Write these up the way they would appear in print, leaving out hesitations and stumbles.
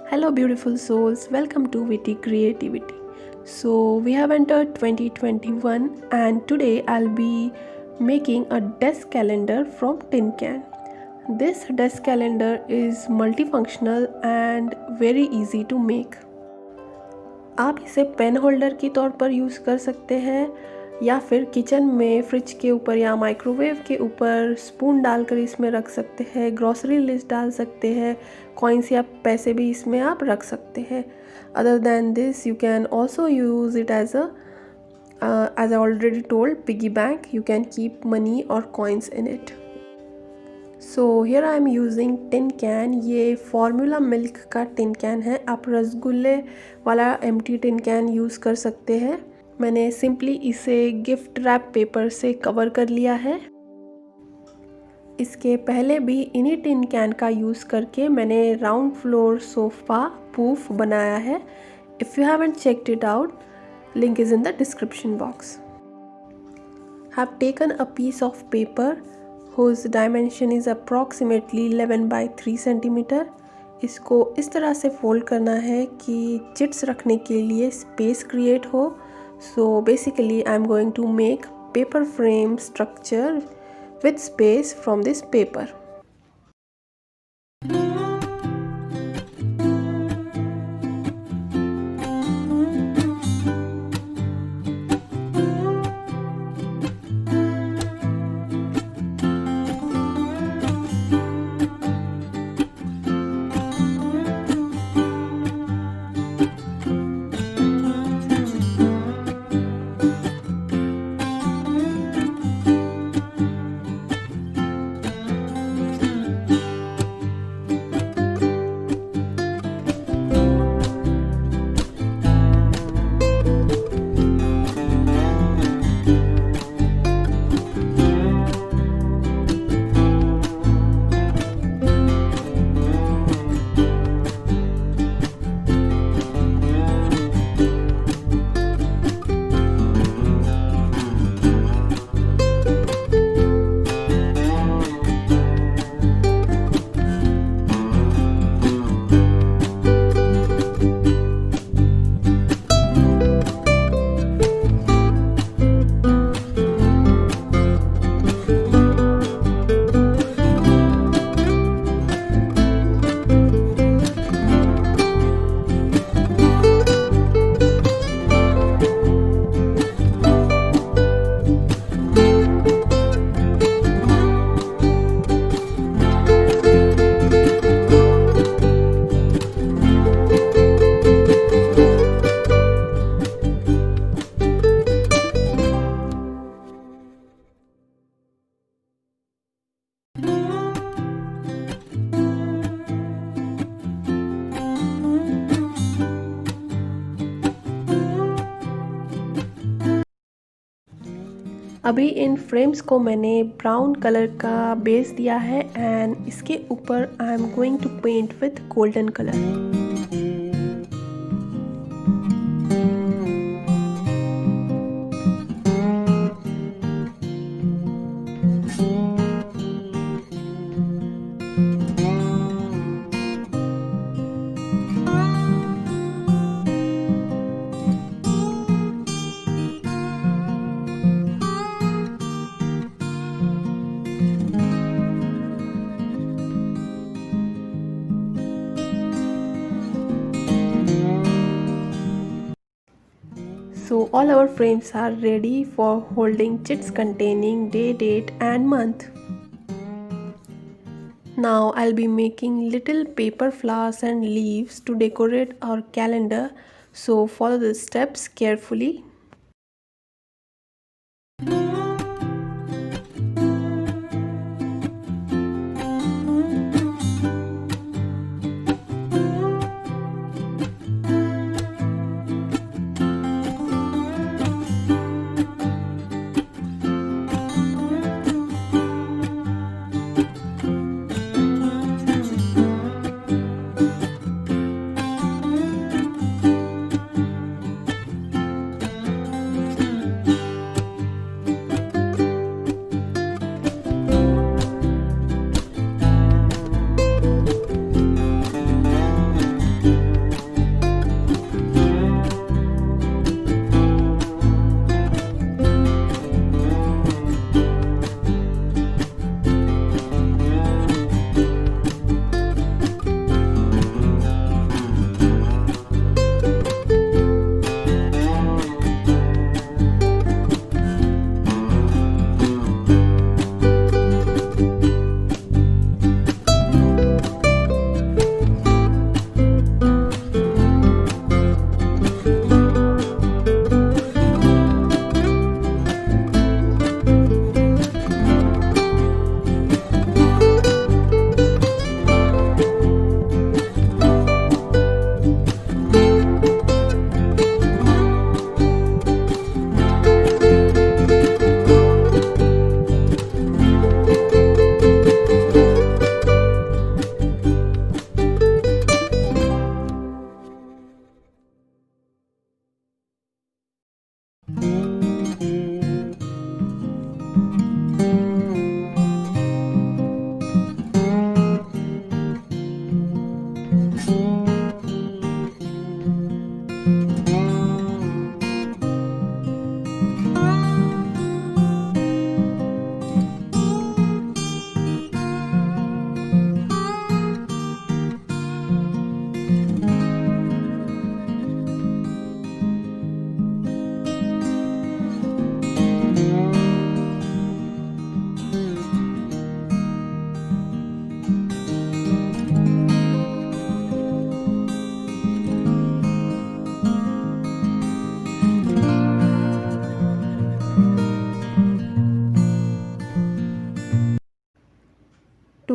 Hello, beautiful souls. Welcome to Witty Creativity. So, we have entered 2021, and today I'll be making a desk calendar from tin can. This desk calendar is multifunctional and very easy to make. आप इसे pen holder के तौर पर use कर सकते हैं या फिर किचन में फ्रिज के ऊपर या माइक्रोवेव के ऊपर स्पून डालकर इसमें रख सकते हैं, ग्रॉसरी लिस्ट डाल सकते हैं, कॉइन्स या पैसे भी इसमें आप रख सकते हैं. Other than this you can also use it as I already told piggy bank. You can keep money और coins in it. So here I am using tin can. ये फॉर्मूला मिल्क का टिन कैन है. आप रसगुल्ले वाला empty tin can use कर सकते हैं. मैंने सिंपली इसे गिफ्ट रैप पेपर से कवर कर लिया है. इसके पहले भी इन्हीं टिन कैन का यूज़ करके मैंने राउंड फ्लोर सोफ़ा पूफ बनाया है. If you haven't checked it out, link is in the description box. Have taken a piece of paper whose dimension is approximately 11 by 3 centimetre. इसको इस तरह से fold करना है कि चिट्स रखने के लिए स्पेस क्रिएट हो. So basically I am going to make paper frame structure with space from this paper. अभी इन फ्रेम्स को मैंने ब्राउन कलर का बेस दिया है एंड इसके ऊपर I am going to paint with golden colour. So all our frames are ready for holding chits containing day, date and month. Now I'll be making little paper flowers and leaves to decorate our calendar. So follow the steps carefully.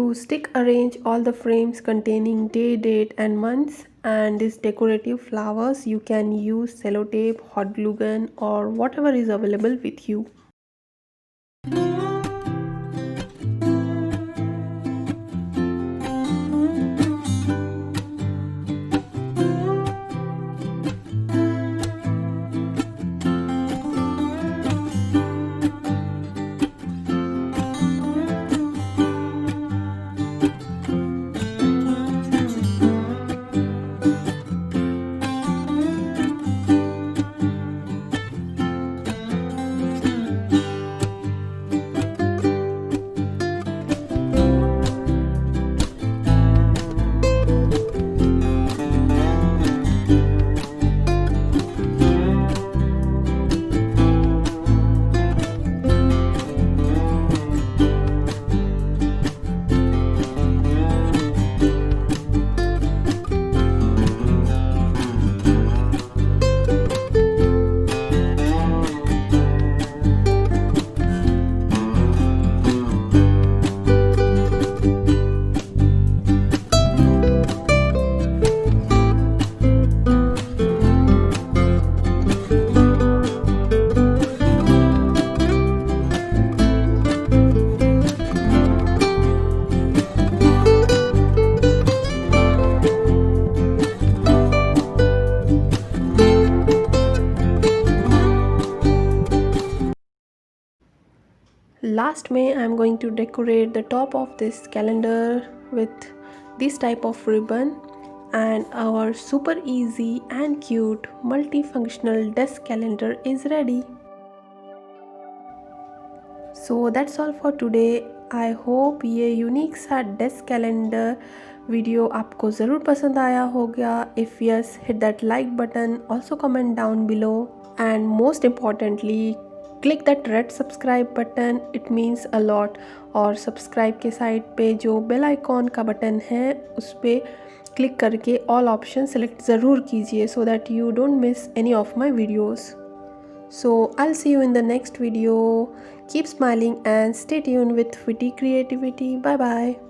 To stick arrange all the frames containing day, date and months, and these decorative flowers you can use sellotape, hot glue gun or whatever is available with you. Last May, I'm going to decorate the top of this calendar with this type of ribbon, and our super easy and cute multifunctional desk calendar is ready. So that's all for today. I hope ये unique सा desk calendar video आपको ज़रूर पसंद आया होगा. If yes, hit that like button. Also comment down below. And most importantly, click that red subscribe button. It means a lot. और subscribe के side पे जो बेल आइकॉन का बटन है उस पर क्लिक करके ऑल ऑप्शन सेलेक्ट ज़रूर कीजिए so that you don't miss any of my videos. So I'll see you in the next video. Keep smiling and stay tuned with witty creativity. Bye bye.